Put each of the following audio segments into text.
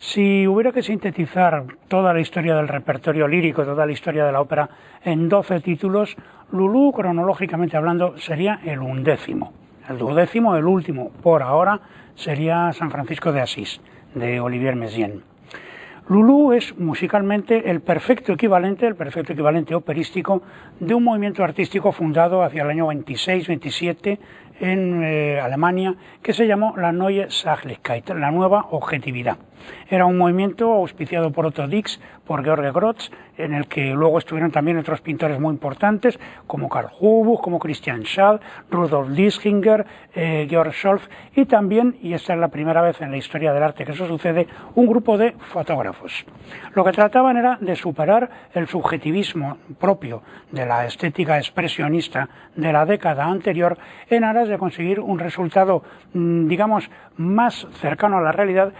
Si hubiera que sintetizar toda la historia del repertorio lírico, toda la historia de la ópera en 12 títulos, Lulú, cronológicamente hablando, sería el 11º. El 12º, el último, por ahora, sería San Francisco de Asís, de Olivier Messiaen. Lulú es musicalmente el perfecto equivalente operístico de un movimiento artístico fundado hacia el año 26-27 en Alemania, que se llamó la Neue Sachlichkeit, la nueva objetividad. Era un movimiento auspiciado por Otto Dix, por George Grotz, en el que luego estuvieron también otros pintores muy importantes, como Karl Hubuch, como Christian Schad, Rudolf Liesinger, Georg Scholz, y también, y esta es la primera vez en la historia del arte que eso sucede, un grupo de fotógrafos. Lo que trataban era de superar el subjetivismo propio de la estética expresionista de la década anterior en aras de conseguir un resultado, digamos, más cercano a la realidad,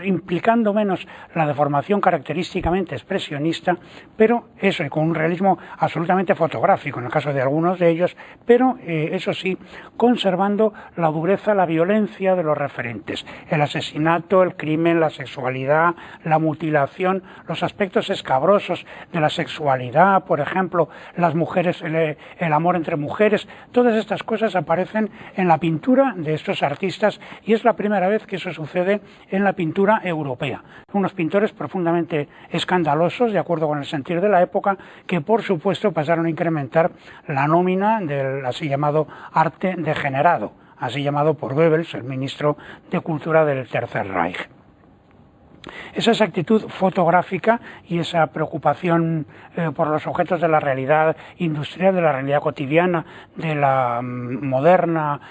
implicando menos la deformación característicamente expresionista, pero eso, con un realismo absolutamente fotográfico en el caso de algunos de ellos, pero eso sí, conservando la dureza, la violencia de los referentes, el asesinato, el crimen, la sexualidad, la mutilación, los aspectos escabrosos de la sexualidad, por ejemplo, las mujeres, el amor entre mujeres, todas estas cosas aparecen en la pintura de estos artistas y es la primera vez que eso sucede en la pintura europea. Unos pintores profundamente escandalosos, de acuerdo con el sentir de la época, que por supuesto pasaron a incrementar la nómina del así llamado arte degenerado, así llamado por Goebbels, el ministro de Cultura del Tercer Reich. Esa exactitud fotográfica y esa preocupación por los objetos de la realidad industrial, de la realidad cotidiana, de la moderna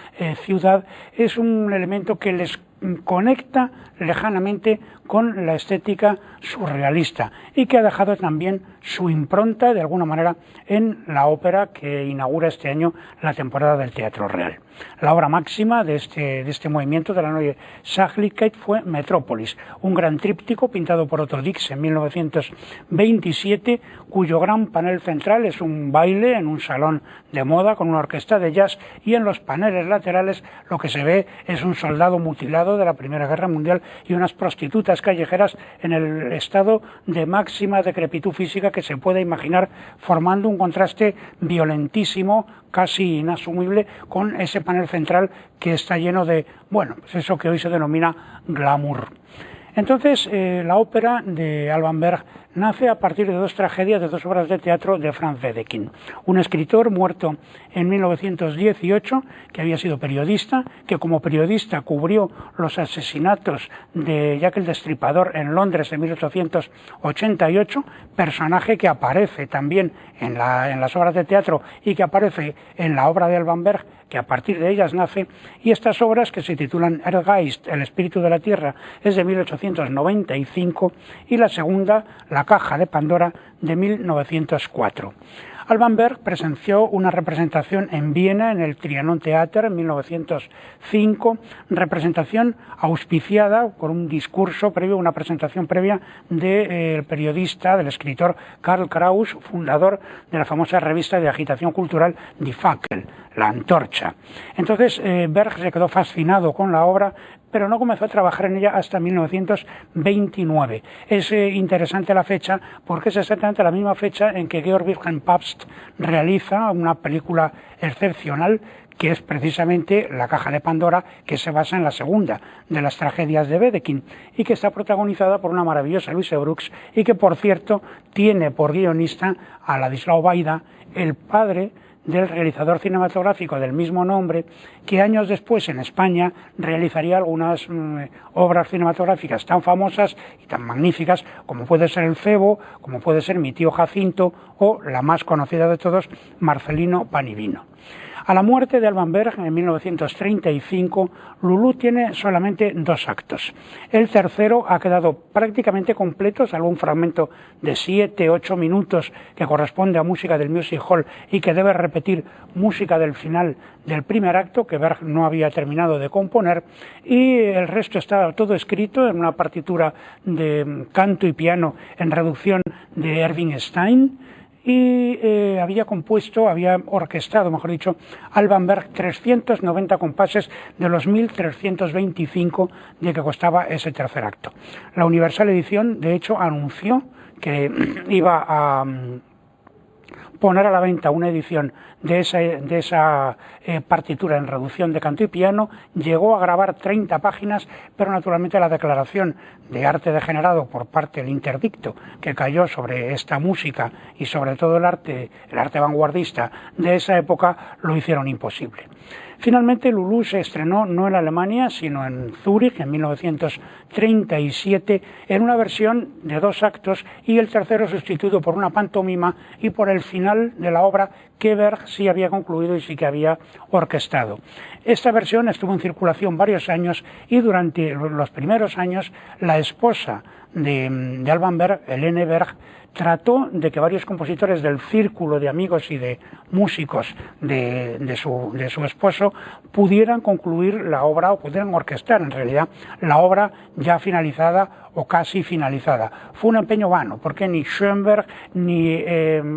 ciudad, es un elemento que les conecta lejanamente con la estética surrealista y que ha dejado también su impronta de alguna manera en la ópera que inaugura este año la temporada del Teatro Real. La obra máxima de este movimiento de la Neue Sachlichkeit fue Metrópolis, un gran tríptico pintado por Otto Dix en 1927, cuyo gran panel central es un baile en un salón de moda con una orquesta de jazz, y en los paneles laterales lo que se ve es un soldado mutilado de la Primera Guerra Mundial y unas prostitutas callejeras en el estado de máxima decrepitud física que se puede imaginar, formando un contraste violentísimo, casi inasumible, con ese panel central que está lleno de, bueno, pues eso que hoy se denomina glamour. Entonces, la ópera de Alban Berg nace a partir de dos tragedias, de dos obras de teatro de Franz Wedekind. Un escritor muerto en 1918, que había sido periodista, que como periodista cubrió los asesinatos de Jack el Destripador en Londres en 1888, personaje que aparece también en las obras de teatro y que aparece en la obra de Alban Berg, que a partir de ellas nace, y estas obras que se titulan El Geist, el espíritu de la tierra, es de 1895, y la segunda, La caja de Pandora, de 1904. Alban Berg presenció una representación en Viena en el Trianon Theater en 1905, representación auspiciada por un discurso previo, una presentación previa del periodista, del escritor Karl Kraus, fundador de la famosa revista de agitación cultural Die Fackel, La Antorcha. Entonces Berg se quedó fascinado con la obra, pero no comenzó a trabajar en ella hasta 1929. Es interesante la fecha porque es exactamente la misma fecha en que Georg Wilhelm Pabst realiza una película excepcional que es precisamente La caja de Pandora, que se basa en la segunda de las tragedias de Wedekind y que está protagonizada por una maravillosa Louise Brooks y que, por cierto, tiene por guionista a Ladislao Vaida, el padre del realizador cinematográfico del mismo nombre, que años después en España realizaría algunas obras cinematográficas tan famosas y tan magníficas como puede ser El Febo, como puede ser Mi tío Jacinto o la más conocida de todos, Marcelino Pan y Vino. A la muerte de Alban Berg en 1935, Lulú tiene solamente 2 actos. El tercero ha quedado prácticamente completo, salvo un fragmento de 7-8 minutos que corresponde a música del Music Hall y que debe repetir música del final del primer acto, que Berg no había terminado de componer, y el resto está todo escrito en una partitura de canto y piano en reducción de Erwin Stein, y había orquestado, mejor dicho, Alban Berg 390 compases de los 1325 de que costaba ese tercer acto. La Universal Edición, de hecho, anunció que iba a poner a la venta una edición de esa partitura en reducción de canto y piano. Llegó a grabar 30 páginas, pero naturalmente la declaración de arte degenerado por parte del interdicto que cayó sobre esta música y sobre todo el arte vanguardista de esa época lo hicieron imposible. Finalmente, Lulú se estrenó no en Alemania, sino en Zúrich en 1937, en una versión de 2 actos y el tercero sustituido por una pantomima y por el final de la obra que Berg sí había concluido y sí que había orquestado. Esta versión estuvo en circulación varios años y durante los primeros años la esposa de Alban Berg, Helene Berg, trató de que varios compositores del círculo de amigos y de músicos de su esposo pudieran concluir la obra o pudieran orquestar en realidad la obra ya finalizada o casi finalizada. Fue un empeño vano, porque ni Schoenberg, ni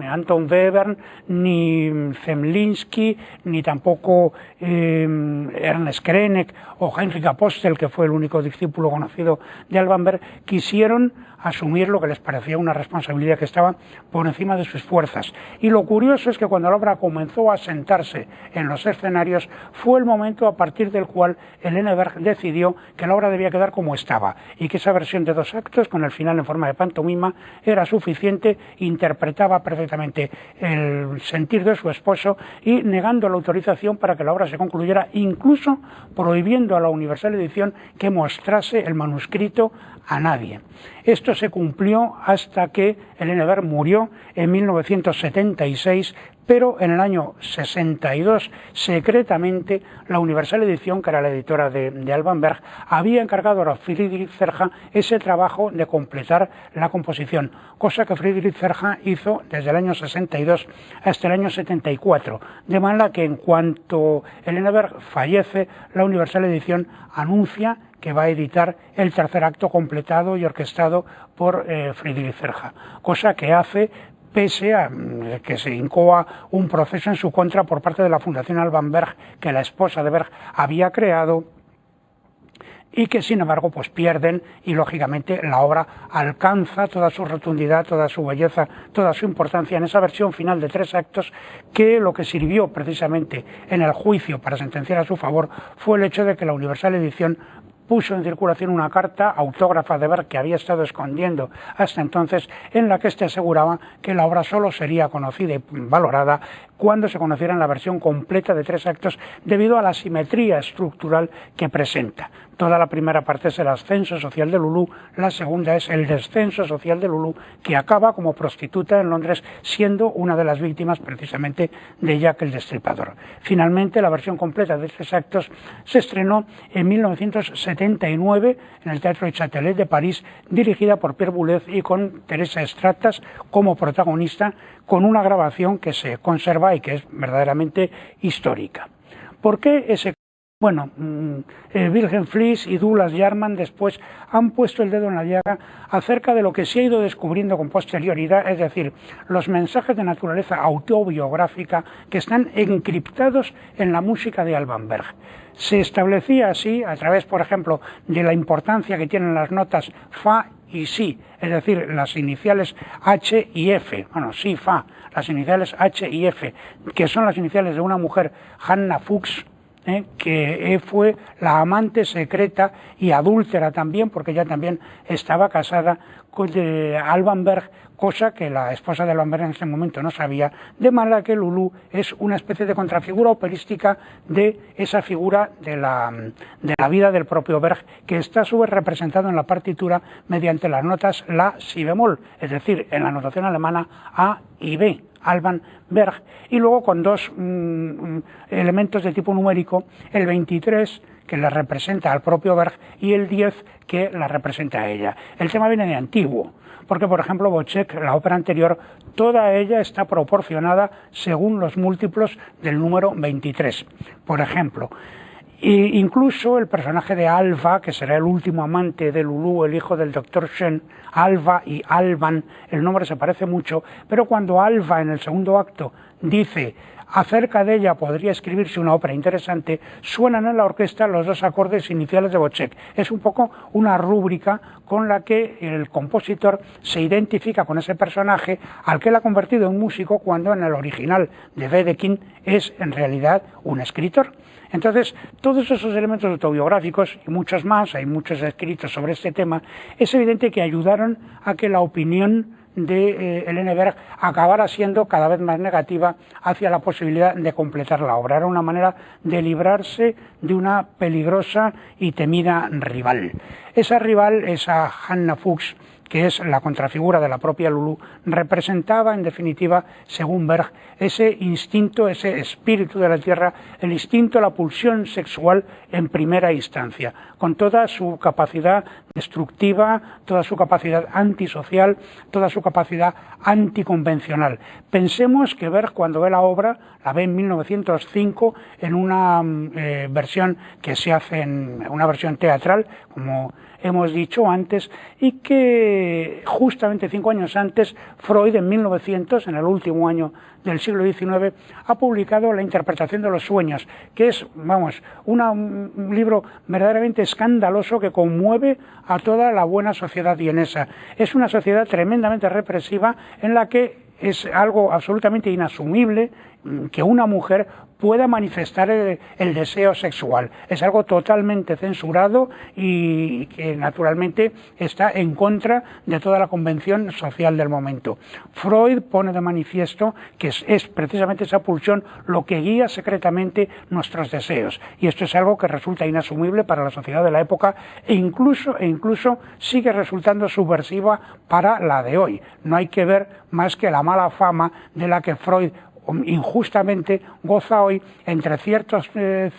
Anton Webern, ni Zemlinsky, ni tampoco Ernest Krenek o Heinrich Apostel, que fue el único discípulo conocido de Alban Berg, quisieron asumir lo que les parecía una responsabilidad que estaba por encima de sus fuerzas. Y lo curioso es que cuando la obra comenzó a sentarse en los escenarios, fue el momento a partir del cual Helene Berg decidió que la obra debía quedar como estaba y que esa versión de 2 actos, con el final en forma de pantomima, era suficiente, interpretaba perfectamente el sentir de su esposo y negando la autorización para que la obra se concluyera, incluso prohibiendo a la Universal Edición que mostrase el manuscrito a nadie. Esto se cumplió hasta que Helene Berg murió en 1976, pero en el año 62, secretamente, la Universal Edición, que era la editora de Alban Berg, había encargado a Friedrich Cerha ese trabajo de completar la composición, cosa que Friedrich Cerha hizo desde el año 62 hasta el año 74, de manera que en cuanto Helene Berg fallece, la Universal Edición anuncia que va a editar el tercer acto completado y orquestado por Friedrich Cerha, cosa que hace pese a que se incoa un proceso en su contra por parte de la Fundación Alban Berg, que la esposa de Berg había creado, y que sin embargo pues pierden y lógicamente la obra alcanza toda su rotundidad, toda su belleza, toda su importancia en esa versión final de 3 actos, que lo que sirvió precisamente en el juicio para sentenciar a su favor fue el hecho de que la Universal Edición puso en circulación una carta autógrafa de Berg que había estado escondiendo hasta entonces, en la que éste aseguraba que la obra solo sería conocida y valorada cuando se conociera en la versión completa de 3 actos, debido a la simetría estructural que presenta. Toda la primera parte es el ascenso social de Lulú, la segunda es el descenso social de Lulú, que acaba como prostituta en Londres, siendo una de las víctimas precisamente de Jack el Destripador. Finalmente, la versión completa de 3 actos se estrenó en 1979 en el Teatro Châtelet de París, dirigida por Pierre Boulez y con Teresa Stratas como protagonista, con una grabación que se conserva y que es verdaderamente histórica. ¿Por qué ese? Bueno, Wilhelm Fliess y Douglas Jarman después han puesto el dedo en la llaga acerca de lo que se ha ido descubriendo con posterioridad, es decir, los mensajes de naturaleza autobiográfica que están encriptados en la música de Alban Berg. Se establecía así, a través, por ejemplo, de la importancia que tienen las notas Fa y Si, es decir, las iniciales H y F, bueno, Si, Fa, las iniciales H y F, que son las iniciales de una mujer, Hannah Fuchs, que fue la amante secreta y adúltera también, porque ella también estaba casada con Alban Berg, cosa que la esposa de Alban Berg en ese momento no sabía, de manera que Lulú es una especie de contrafigura operística de esa figura de la vida del propio Berg, que está a su vez representado en la partitura mediante las notas La, Si bemol, es decir, en la notación alemana A y B, Alban Berg, y luego con 2 elementos de tipo numérico, el 23 que la representa al propio Berg y el 10 que la representa a ella. El tema viene de antiguo, porque por ejemplo Wojciech, la ópera anterior, toda ella está proporcionada según los múltiplos del número 23, por ejemplo. Incluso el personaje de Alva, que será el último amante de Lulú, el hijo del Dr. Shen, Alva y Alban, el nombre se parece mucho, pero cuando Alva en el segundo acto dice acerca de ella podría escribirse una ópera interesante, suenan en la orquesta los dos acordes iniciales de Wozzeck. Es un poco una rúbrica con la que el compositor se identifica con ese personaje al que él ha convertido en músico cuando en el original de Wedekind es en realidad un escritor. Entonces, todos esos elementos autobiográficos y muchos más, hay muchos escritos sobre este tema, es evidente que ayudaron a que la opinión de Helene Berg acabara siendo cada vez más negativa hacia la posibilidad de completar la obra. Era una manera de librarse de una peligrosa y temida rival. Esa rival, esa Hannah Fuchs, que es la contrafigura de la propia Lulú, representaba en definitiva, según Berg, ese instinto, ese espíritu de la tierra, el instinto, la pulsión sexual en primera instancia, con toda su capacidad destructiva, toda su capacidad antisocial, toda su capacidad anticonvencional. Pensemos que Berg, cuando ve la obra, la ve en 1905 en una versión que se hace en una versión teatral, como hemos dicho antes, y que justamente 5 años antes, Freud, en 1900, en el último año del siglo XIX, ha publicado La interpretación de los sueños, que es, vamos, un libro verdaderamente escandaloso que conmueve a toda la buena sociedad vienesa. Es una sociedad tremendamente represiva en la que es algo absolutamente inasumible que una mujer pueda manifestar el deseo sexual. Es algo totalmente censurado y que naturalmente está en contra de toda la convención social del momento. Freud pone de manifiesto que es precisamente esa pulsión lo que guía secretamente nuestros deseos, y esto es algo que resulta inasumible para la sociedad de la época e incluso sigue resultando subversiva para la de hoy. No hay que ver más que la mala fama de la que Freud injustamente goza hoy entre ciertos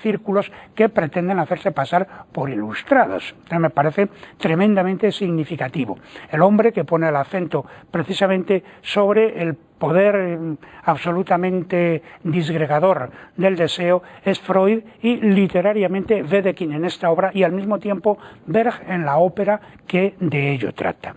círculos que pretenden hacerse pasar por ilustrados. Entonces me parece tremendamente significativo. El hombre que pone el acento precisamente sobre el poder absolutamente disgregador del deseo es Freud, y literariamente Wedekind en esta obra, y al mismo tiempo Berg en la ópera que de ello trata.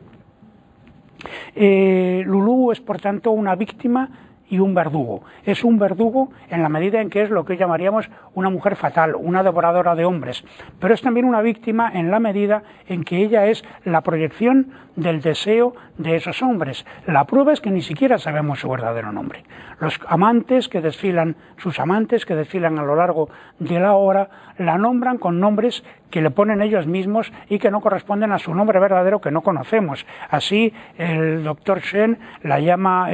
Lulú es por tanto una víctima y un verdugo. Es un verdugo en la medida en que es lo que llamaríamos una mujer fatal, una devoradora de hombres, pero es también una víctima en la medida en que ella es la proyección del deseo de esos hombres. La prueba es que ni siquiera sabemos su verdadero nombre. Los amantes que desfilan, sus amantes que desfilan a lo largo de la obra, la nombran con nombres que le ponen ellos mismos y que no corresponden a su nombre verdadero, que no conocemos. Así el doctor Shen la llama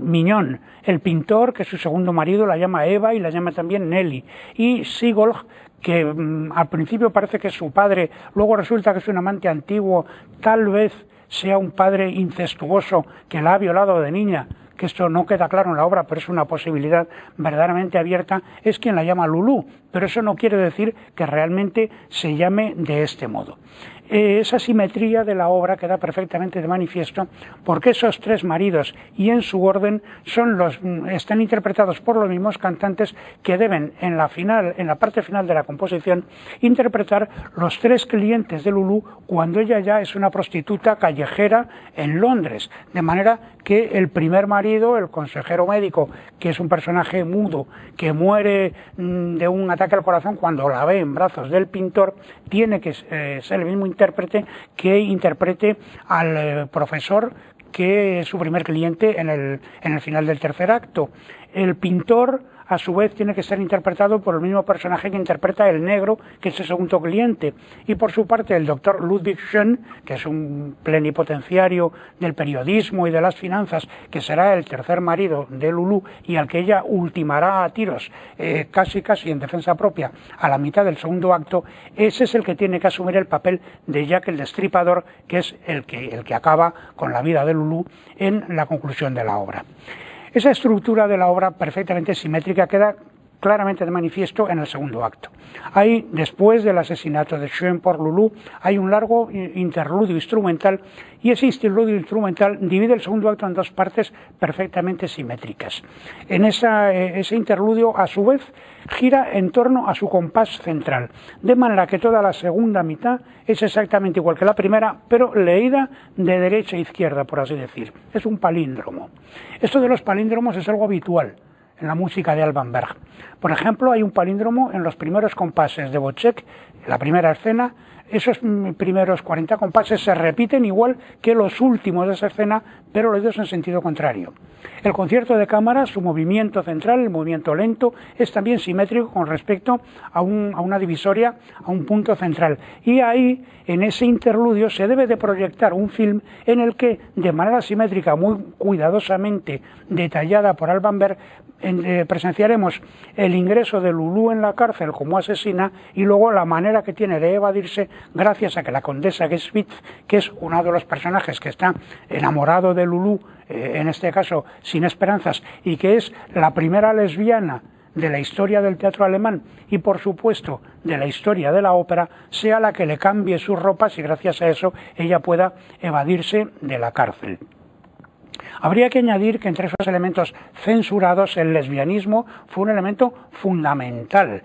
Mignon, el pintor, que es su segundo marido, la llama Eva y la llama también Nelly, y Sigolg, que al principio parece que es su padre, luego resulta que es un amante antiguo, tal vez sea un padre incestuoso que la ha violado de niña, que esto no queda claro en la obra, pero es una posibilidad verdaderamente abierta, es quien la llama Lulú, pero eso no quiere decir que realmente se llame de este modo. Esa simetría de la obra queda perfectamente de manifiesto porque esos tres maridos y en su orden están interpretados por los mismos cantantes que deben en la parte final de la composición interpretar los tres clientes de Lulú cuando ella ya es una prostituta callejera en Londres, de manera que el primer marido, el consejero médico, que es un personaje mudo que muere de un ataque al corazón cuando la ve en brazos del pintor, tiene que ser el mismo intérprete que interprete al profesor, que es su primer cliente en el final del tercer acto. El pintor, a su vez, tiene que ser interpretado por el mismo personaje que interpreta el negro, que es el segundo cliente. Y por su parte, el doctor Ludwig Schön, que es un plenipotenciario del periodismo y de las finanzas, que será el tercer marido de Lulú y al que ella ultimará a tiros, casi en defensa propia, a la mitad del segundo acto, ese es el que tiene que asumir el papel de Jack el Destripador, que es el que acaba con la vida de Lulú en la conclusión de la obra. Esa estructura de la obra perfectamente simétrica queda claramente de manifiesto en el segundo acto. Ahí, después del asesinato de Schön por Lulú, hay un largo interludio instrumental, y ese interludio instrumental divide el segundo acto en dos partes perfectamente simétricas. En ese interludio, a su vez, gira en torno a su compás central, de manera que toda la segunda mitad es exactamente igual que la primera, pero leída de derecha a izquierda, por así decir. Es un palíndromo. Esto de los palíndromos es algo habitual en la música de Alban Berg. Por ejemplo, hay un palíndromo en los primeros compases de Wojciech, en la primera escena. Esos primeros 40 compases se repiten igual que los últimos de esa escena, pero leídos en sentido contrario. El concierto de cámara, su movimiento central, el movimiento lento, es también simétrico con respecto a una divisoria, a un punto central. Y ahí, en ese interludio, se debe de proyectar un film en el que, de manera simétrica, muy cuidadosamente detallada por Alban Berg, presenciaremos el ingreso de Lulú en la cárcel como asesina, y luego la manera que tiene de evadirse gracias a que la condesa Geswitz, que es uno de los personajes que está enamorado de Lulú, en este caso sin esperanzas, y que es la primera lesbiana de la historia del teatro alemán y por supuesto de la historia de la ópera, sea la que le cambie sus ropas y gracias a eso ella pueda evadirse de la cárcel. Habría que añadir que entre esos elementos censurados el lesbianismo fue un elemento fundamental.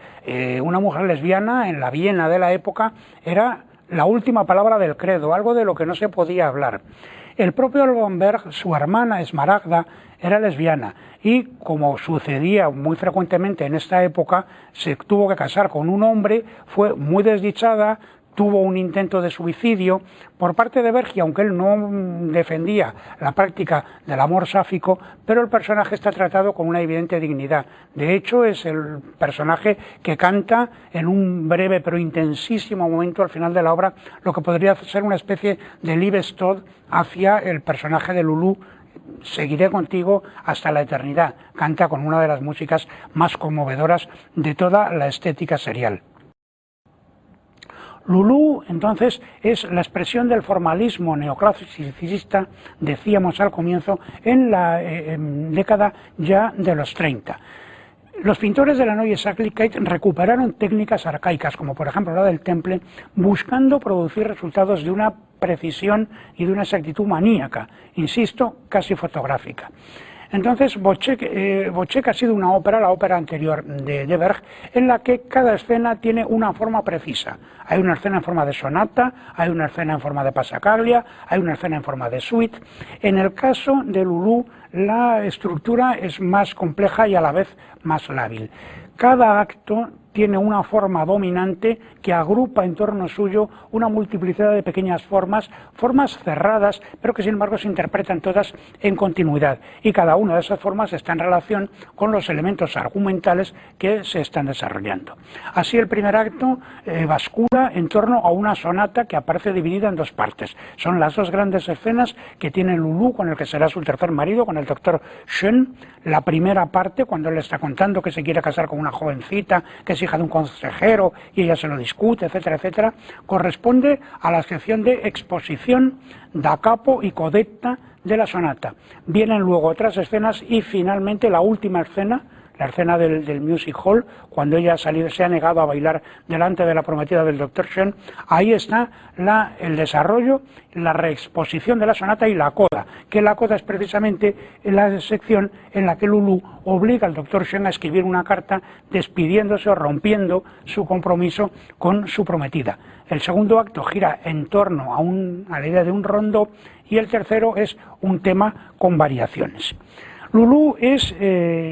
Una mujer lesbiana en la Viena de la época era la última palabra del credo, algo de lo que no se podía hablar. El propio Alban Berg, su hermana Esmaragda, era lesbiana y, como sucedía muy frecuentemente en esta época, se tuvo que casar con un hombre, fue muy desdichada, tuvo un intento de suicidio por parte de Berg, y aunque él no defendía la práctica del amor sáfico, pero el personaje está tratado con una evidente dignidad. De hecho, es el personaje que canta en un breve pero intensísimo momento al final de la obra lo que podría ser una especie de Liebestod hacia el personaje de Lulú. Seguiré contigo hasta la eternidad. Canta con una de las músicas más conmovedoras de toda la estética serial. Lulú, entonces, es la expresión del formalismo neoclasicista, decíamos al comienzo, en la década ya de los 30. Los pintores de la Neue Sachlichkeit recuperaron técnicas arcaicas, como por ejemplo la del Temple, buscando producir resultados de una precisión y de una exactitud maníaca, insisto, casi fotográfica. Entonces, Wojciech ha sido una ópera, la ópera anterior de Berg, en la que cada escena tiene una forma precisa. Hay una escena en forma de sonata, hay una escena en forma de passacaglia, hay una escena en forma de suite. En el caso de Lulú, la estructura es más compleja y a la vez más lábil. Cada acto tiene una forma dominante que agrupa en torno suyo una multiplicidad de pequeñas formas cerradas, pero que sin embargo se interpretan todas en continuidad. Y cada una de esas formas está en relación con los elementos argumentales que se están desarrollando. Así el primer acto bascula en torno a una sonata que aparece dividida en dos partes. Son las dos grandes escenas que tiene Lulú con el que será su tercer marido, con el doctor Schön. La primera parte, cuando él está contando que se quiere casar con una jovencita, que es hija de un consejero y ella se lo discute, etcétera, etcétera, corresponde a la sección de exposición, da capo y codetta de la sonata. Vienen luego otras escenas y finalmente la última escena, la escena del music hall, cuando ella se ha negado a bailar delante de la prometida del Dr. Schön. Ahí está el desarrollo, la reexposición de la sonata y la coda, que la coda es precisamente la sección en la que Lulú obliga al Dr. Schön a escribir una carta despidiéndose o rompiendo su compromiso con su prometida. El segundo acto gira en torno a la idea de un rondó y el tercero es un tema con variaciones. Lulú es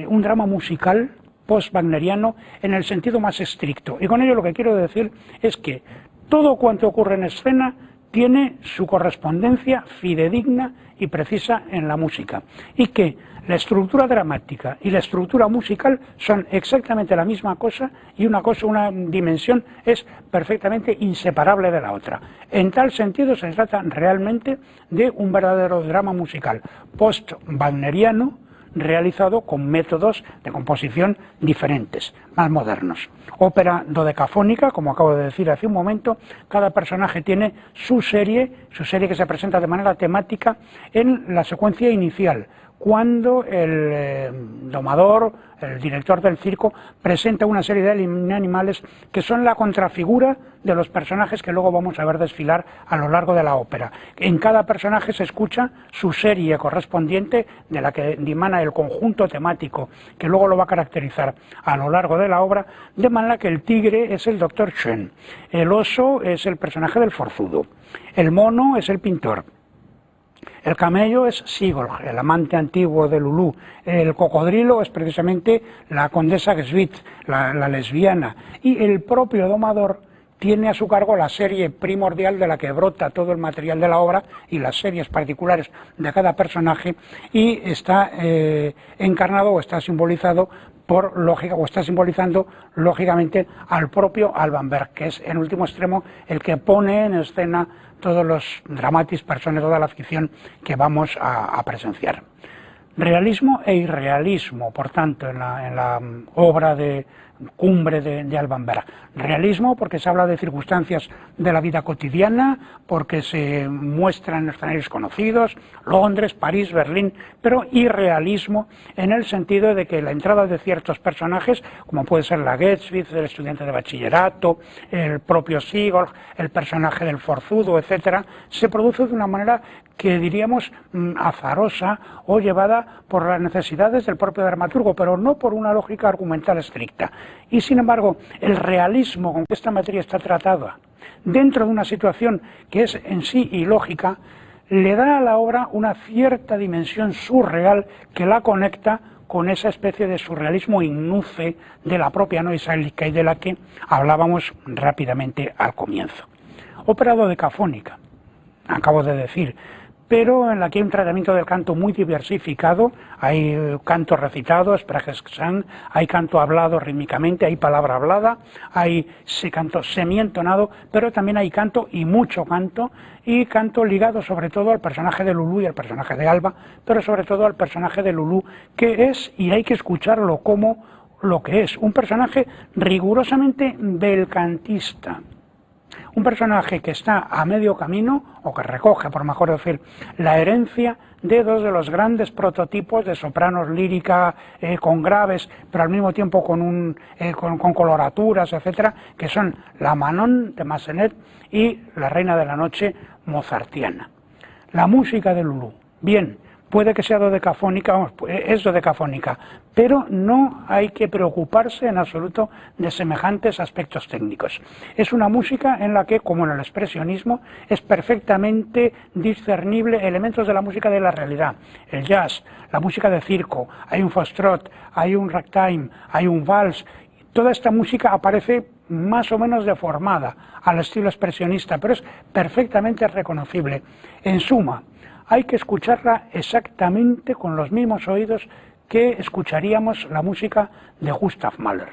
un drama musical post-wagneriano en el sentido más estricto, y con ello lo que quiero decir es que todo cuanto ocurre en escena tiene su correspondencia fidedigna y precisa en la música, y que la estructura dramática y la estructura musical son exactamente la misma cosa, y una dimensión es perfectamente inseparable de la otra. En tal sentido se trata realmente de un verdadero drama musical post-wagneriano, realizado con métodos de composición diferentes, más modernos. Ópera dodecafónica, como acabo de decir hace un momento, cada personaje tiene su serie que se presenta de manera temática en la secuencia inicial, cuando el domador, el director del circo, presenta una serie de animales que son la contrafigura de los personajes que luego vamos a ver desfilar a lo largo de la ópera. En cada personaje se escucha su serie correspondiente de la que dimana el conjunto temático que luego lo va a caracterizar a lo largo de la obra, de manera que el tigre es el doctor Schön, el oso es el personaje del forzudo, el mono es el pintor, el camello es Sigurd, el amante antiguo de Lulú. El cocodrilo es precisamente la condesa Gsvit, la lesbiana. Y el propio domador tiene a su cargo la serie primordial de la que brota todo el material de la obra y las series particulares de cada personaje, y está encarnado o está simbolizado por lógica, o está simbolizando lógicamente al propio Alban Berg, que es en último extremo el que pone en escena todos los dramatis personae, toda la ficción que vamos a presenciar. Realismo e irrealismo, por tanto, en la obra de cumbre de Alban Berg. Realismo porque se habla de circunstancias de la vida cotidiana, porque se muestran escenarios conocidos, Londres, París, Berlín, pero irrealismo en el sentido de que la entrada de ciertos personajes, como puede ser la Gsvit, el estudiante de bachillerato, el propio Sigurd, el personaje del forzudo, etcétera, se produce de una manera que diríamos azarosa o llevada por las necesidades del propio dramaturgo, pero no por una lógica argumental estricta. Y sin embargo, el realismo con que esta materia está tratada dentro de una situación que es en sí ilógica, le da a la obra una cierta dimensión surreal que la conecta con esa especie de surrealismo ignuce de la propia noise lírica y de la que hablábamos rápidamente al comienzo. Ópera dodecafónica, acabo de decir, pero en la que hay un tratamiento del canto muy diversificado. Hay canto recitado, Sprachegesang, hay canto hablado rítmicamente, hay palabra hablada, hay canto semientonado, pero también hay canto y mucho canto, y canto ligado sobre todo al personaje de Lulú y al personaje de Alba, pero sobre todo al personaje de Lulú, que es, y hay que escucharlo como lo que es, un personaje rigurosamente belcantista. Un personaje que está a medio camino, o que recoge, por mejor decir, la herencia de dos de los grandes prototipos de sopranos lírica con graves, pero al mismo tiempo con coloraturas, etcétera, que son la Manon de Massenet y la Reina de la Noche mozartiana. La música de Lulú, bien, puede que sea dodecafónica, vamos, es dodecafónica, pero no hay que preocuparse en absoluto de semejantes aspectos técnicos. Es una música en la que, como en el expresionismo, es perfectamente discernible elementos de la música de la realidad. El jazz, la música de circo, hay un foxtrot, hay un ragtime, hay un vals. Toda esta música aparece más o menos deformada al estilo expresionista, pero es perfectamente reconocible. En suma, hay que escucharla exactamente con los mismos oídos que escucharíamos la música de Gustav Mahler.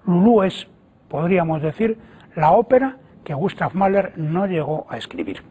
Lulú es, podríamos decir, la ópera que Gustav Mahler no llegó a escribir.